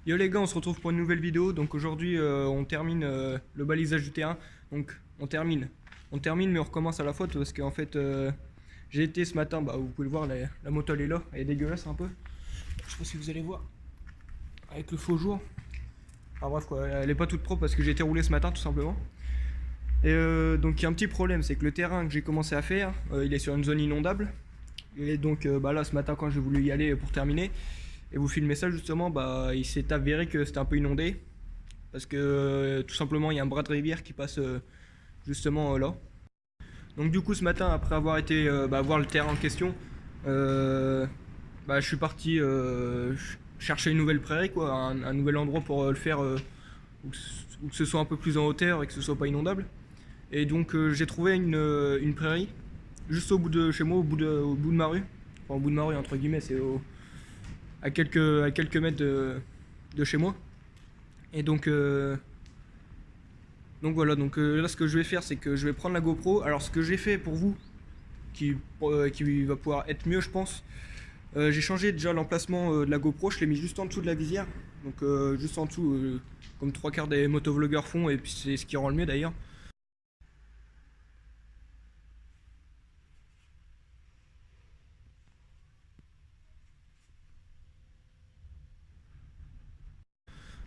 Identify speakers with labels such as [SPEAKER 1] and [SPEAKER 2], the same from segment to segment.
[SPEAKER 1] Yo les gars, on se retrouve pour une nouvelle vidéo. Donc aujourd'hui, on termine le balisage du terrain. Donc on termine, mais on recommence à la fois parce qu'en fait, j'ai été ce matin. Bah, vous pouvez le voir, la moto elle est là, elle est dégueulasse un peu. Je sais pas si vous allez voir avec le faux jour. Enfin bref quoi, elle est pas toute propre parce que j'ai été roulé ce matin tout simplement. Et donc il y a un petit problème, c'est que le terrain que j'ai commencé à faire, il est sur une zone inondable. Et donc bah là ce matin quand j'ai voulu y aller pour terminer et vous filmer ça justement, bah il s'est avéré que c'était un peu inondé parce que tout simplement il y a un bras de rivière qui passe justement là. Donc du coup ce matin après avoir été voir le terrain en question, je suis parti chercher une nouvelle prairie quoi, un nouvel endroit pour le faire où que ce soit un peu plus en hauteur et que ce soit pas inondable. Et donc j'ai trouvé une prairie juste au bout de chez moi, au bout de ma rue. Enfin au bout de ma rue entre guillemets, c'est à quelques mètres de chez moi. Et donc voilà, là ce que je vais faire c'est que je vais prendre la GoPro. Alors ce que j'ai fait pour vous, qui va pouvoir être mieux je pense, j'ai changé déjà l'emplacement de la GoPro, je l'ai mis juste en dessous de la visière. Donc juste en dessous, comme trois quarts des motovlogueurs font, et puis c'est ce qui rend le mieux d'ailleurs.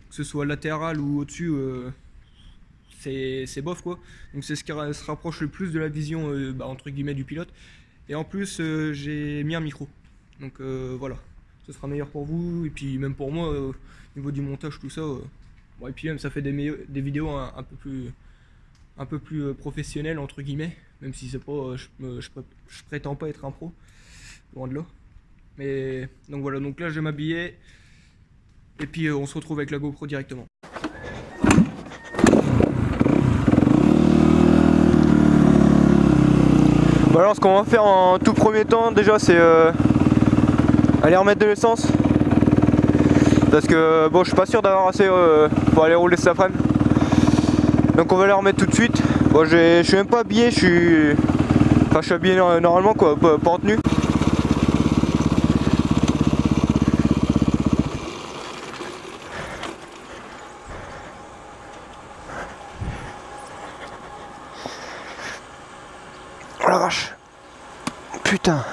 [SPEAKER 1] Que ce soit latéral ou au-dessus, c'est bof quoi. Donc c'est ce qui se rapproche le plus de la vision entre guillemets du pilote. Et en plus j'ai mis un micro. Donc voilà, ce sera meilleur pour vous et puis même pour moi au niveau du montage tout ça. Bon, et puis même ça fait des vidéos un peu plus professionnelles entre guillemets. Même si c'est pas, je prétends pas être un pro, loin de là. Mais donc voilà, donc là je vais m'habiller et puis on se retrouve avec la GoPro directement. Bon alors ce qu'on va faire en tout premier temps déjà c'est aller remettre de l'essence. Parce que bon je suis pas sûr d'avoir assez pour aller rouler cet après-midi. Donc on va aller remettre tout de suite. Bon je suis même pas habillé, je suis habillé normalement quoi, pas en tenue. Oh la vache. Putain.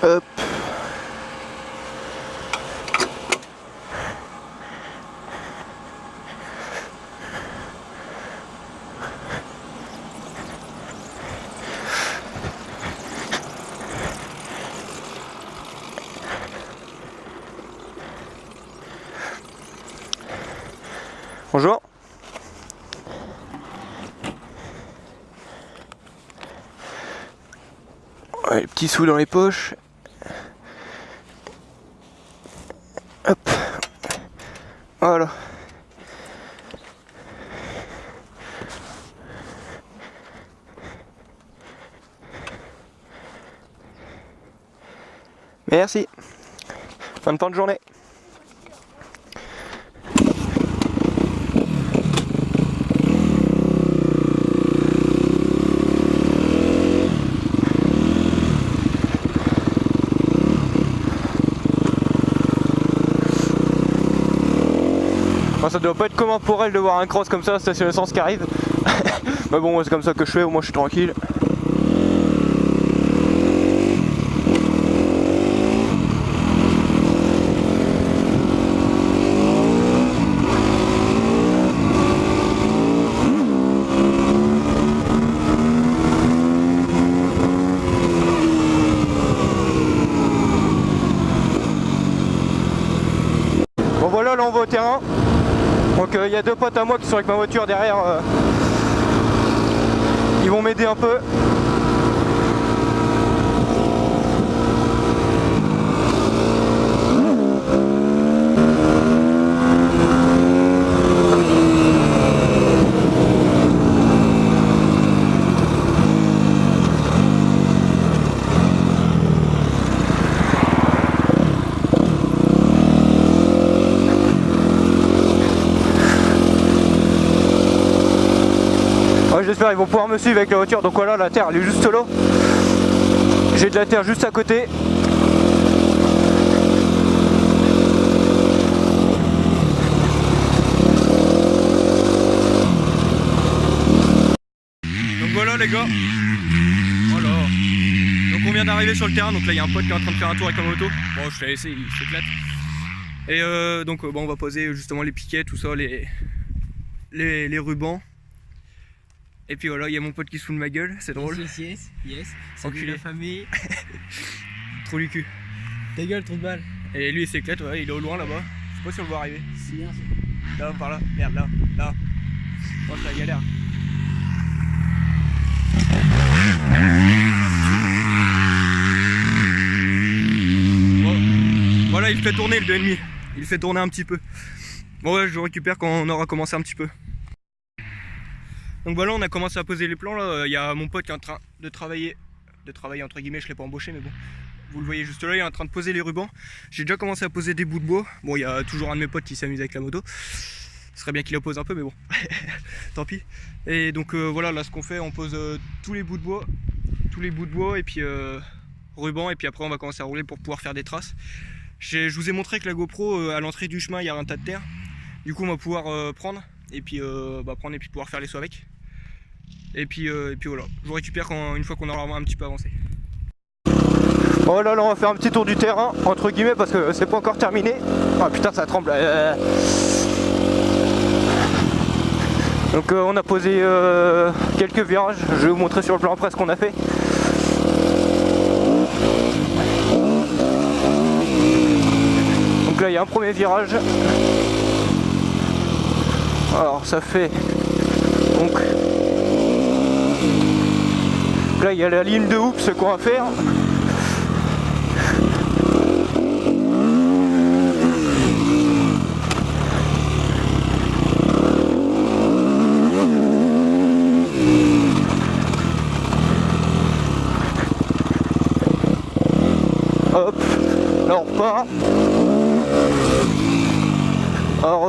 [SPEAKER 1] Hop. Bonjour. Ouais, les petits sous dans les poches. Hop. Voilà. Merci. Bonne fin de journée. Bon, ça doit pas être commun pour elle de voir un cross comme ça, station essence qui arrive. Mais bon, c'est comme ça que je fais, au moins je suis tranquille. Bon voilà, là on va au terrain. Donc il y a deux potes à moi qui sont avec ma voiture derrière. Ils vont m'aider un peu.
[SPEAKER 2] j'espère qu'ils vont pouvoir me suivre avec la voiture. Donc voilà, la terre elle est juste là. J'ai de la terre juste à côté.
[SPEAKER 1] Donc voilà les gars. Voilà. Donc on vient d'arriver sur le terrain. Donc là il y a un pote qui est en train de faire un tour avec la moto. Bon je l'ai laissé, il s'éclate. Et donc bon, on va poser justement les piquets, tout ça, les rubans. Et puis voilà, il y a mon pote qui se fout de ma gueule, c'est drôle.
[SPEAKER 3] Yes. Salut
[SPEAKER 1] Enculé.
[SPEAKER 3] la famille.
[SPEAKER 1] Trop du cul.
[SPEAKER 3] Ta gueule, trop de balles.
[SPEAKER 1] Et lui il s'éclate, ouais, il est au loin là-bas. Je sais pas si on le voit arriver.
[SPEAKER 3] C'est bien ça.
[SPEAKER 1] Là, par là, merde, là. Oh, c'est la galère. Bon. Voilà, il fait tourner le 2,5. Il fait tourner un petit peu. Bon ouais, je le récupère quand on aura commencé un petit peu. Donc voilà, on a commencé à poser les plans là. Il y a mon pote qui est en train de travailler entre guillemets, je l'ai pas embauché mais bon. Vous le voyez juste là, il est en train de poser les rubans. J'ai déjà commencé à poser des bouts de bois. Bon, il y a toujours un de mes potes qui s'amuse avec la moto. Ce serait bien qu'il oppose un peu mais bon. Tant pis. Et donc voilà, là ce qu'on fait, on pose tous les bouts de bois. Et puis ruban, et puis après on va commencer à rouler pour pouvoir faire des traces. Je vous ai montré que la GoPro à l'entrée du chemin il y a un tas de terre. Du coup on va pouvoir prendre et puis pouvoir faire les sauts avec. Et puis voilà, je vous récupère une fois qu'on aura un petit peu avancé.
[SPEAKER 2] Oh là là, on va faire un petit tour du terrain entre guillemets parce que c'est pas encore terminé. Ah putain, ça tremble. Donc on a posé quelques virages. Je vais vous montrer sur le plan après ce qu'on a fait. Donc là il y a un premier virage. Alors ça fait donc là il y a la ligne de hoops qu'on va faire. Hop, là on repart. Alors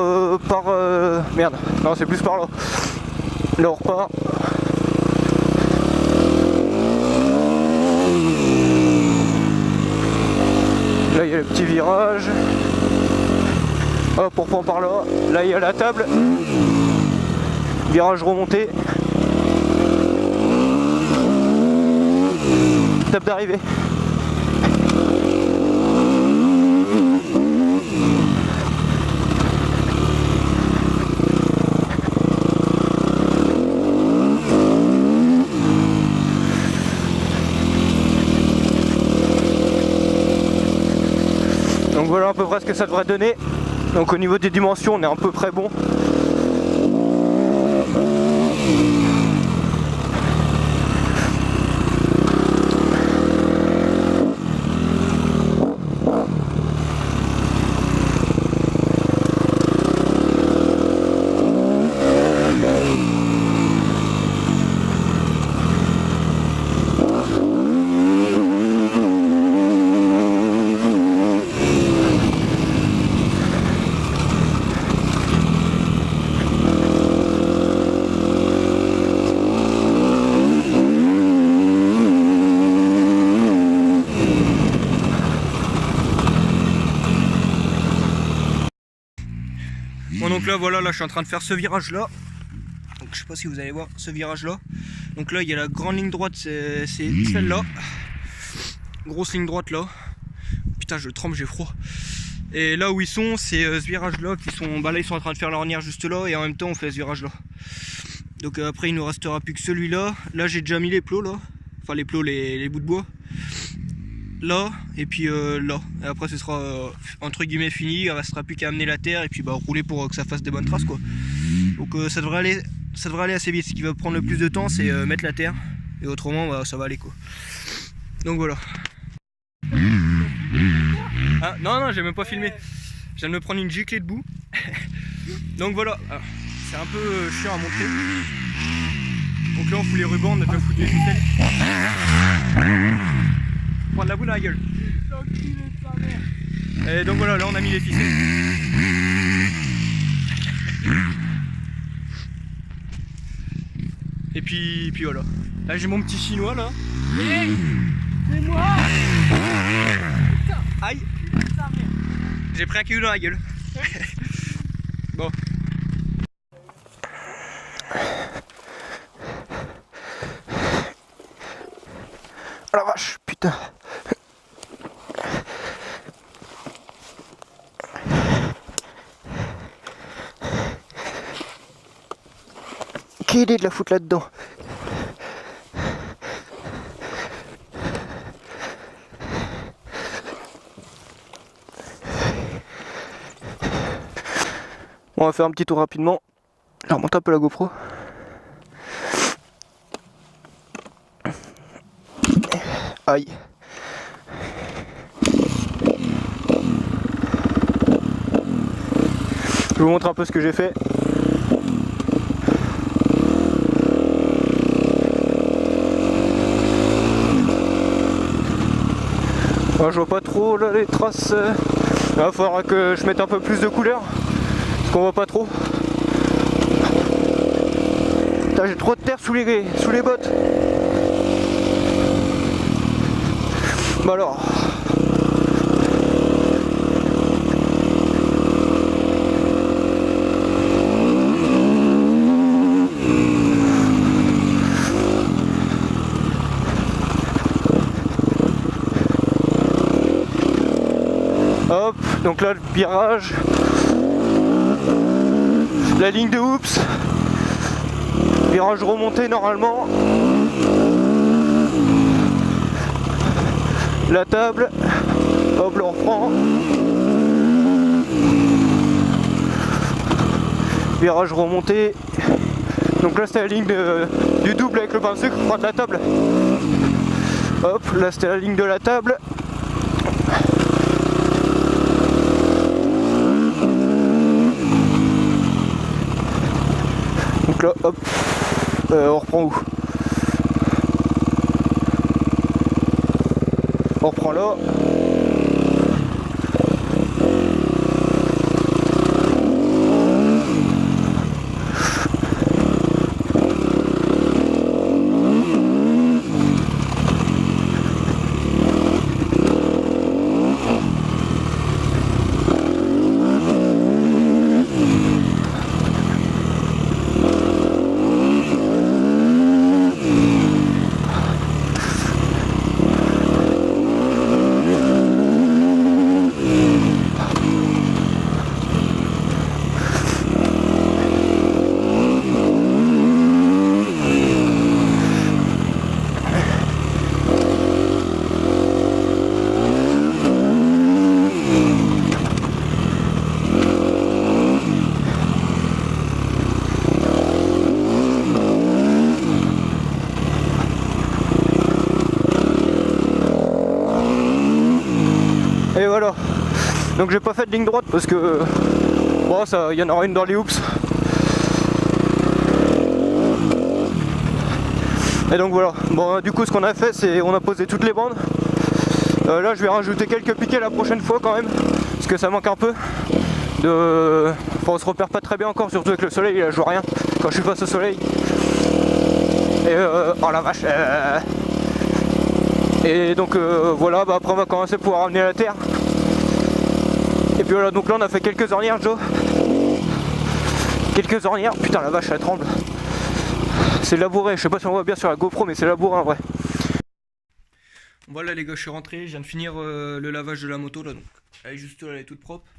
[SPEAKER 2] merde, non c'est plus par là. Là on repart. Là il y a le petit virage. Hop, on reprend par là. Là il y a la table. Virage remonté. Table d'arrivée. Donc voilà à peu près ce que ça devrait donner. Donc au niveau des dimensions on est à peu près bon.
[SPEAKER 1] Bon donc là voilà, là je suis en train de faire ce virage là. Donc je sais pas si vous allez voir ce virage là. Donc là il y a la grande ligne droite, c'est celle-là. Grosse ligne droite là. Putain je tremble, j'ai froid. Et là où ils sont, c'est ce virage là qui sont. Bah là ils sont en train de faire l'ornière juste là et en même temps on fait ce virage là. Donc après il ne restera plus que celui-là. Là j'ai déjà mis les plots là. Enfin les plots, les bouts de bois. Là et puis là. Et après ce sera entre guillemets fini. Il ne restera plus qu'à amener la terre et puis bah rouler pour que ça fasse des bonnes traces quoi. Donc ça devrait aller assez vite. Ce qui va prendre le plus de temps c'est mettre la terre. Et autrement bah, ça va aller quoi. Donc voilà. Ah, non, j'ai même pas filmé. Je viens de me prendre une giclée de boue. Donc voilà. C'est un peu chiant à montrer. Donc là on fout les rubans, on a déjà foutu les ficelles. Prendre la boue dans la gueule. Et donc voilà, là on a mis les ficelles. Et puis voilà. Là j'ai mon petit chinois là.
[SPEAKER 3] C'est moi.
[SPEAKER 1] Aïe. J'ai pris un caillou dans la gueule. Bon.
[SPEAKER 2] Oh la vache, putain. Quelle idée de la foutre là-dedans. On va faire un petit tour rapidement. Je remonte un peu la GoPro. Aïe. Je vous montre un peu ce que j'ai fait. Alors, je vois pas trop là, les traces. Il va falloir que je mette un peu plus de couleur. Parce qu'on voit pas trop. Putain, j'ai trop de terre sous les bottes. Bah alors. Hop, donc là le virage, la ligne de oups, virage remonté normalement, la table, hop là on reprend, virage remonté, donc là c'était la ligne du double avec le pain de sucre, on prend de la table, hop là c'était la ligne de la table. Donc là, hop, on reprend où? On reprend là. Et voilà. Donc j'ai pas fait de ligne droite parce que bon, ça, il y en aura une dans les hoops. Et donc voilà. Bon, du coup ce qu'on a fait, c'est on a posé toutes les bandes. Là je vais rajouter quelques piquets la prochaine fois quand même, parce que ça manque un peu. Enfin, on se repère pas très bien encore, surtout avec le soleil, là je vois rien quand je suis face au soleil. Et oh la vache. Et donc voilà, bah, après on va commencer à pouvoir ramener la terre. Et puis voilà, donc là on a fait quelques ornières, Joe. Quelques ornières, putain la vache elle tremble. C'est labouré, je sais pas si on voit bien sur la GoPro, mais c'est labouré en vrai.
[SPEAKER 1] Voilà les gars, je suis rentré, je viens de finir le lavage de la moto là, donc elle est juste là, elle est toute propre.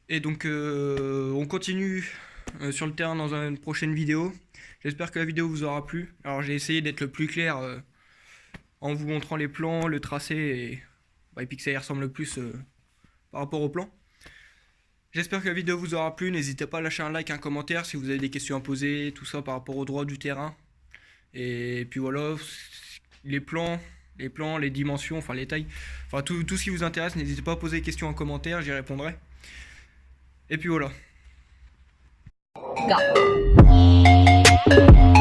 [SPEAKER 1] Et donc on continue sur le terrain dans une prochaine vidéo. J'espère que la vidéo vous aura plu. Alors j'ai essayé d'être le plus clair en vous montrant les plans, le tracé et puis que ça y ressemble le plus par rapport au plan. J'espère que la vidéo vous aura plu. N'hésitez pas à lâcher un like, un commentaire si vous avez des questions à poser, tout ça par rapport au droit du terrain. Et puis voilà, les plans, les dimensions, enfin les tailles, enfin tout ce qui vous intéresse, n'hésitez pas à poser des questions en commentaire, j'y répondrai. Et puis voilà.
[SPEAKER 4] Go.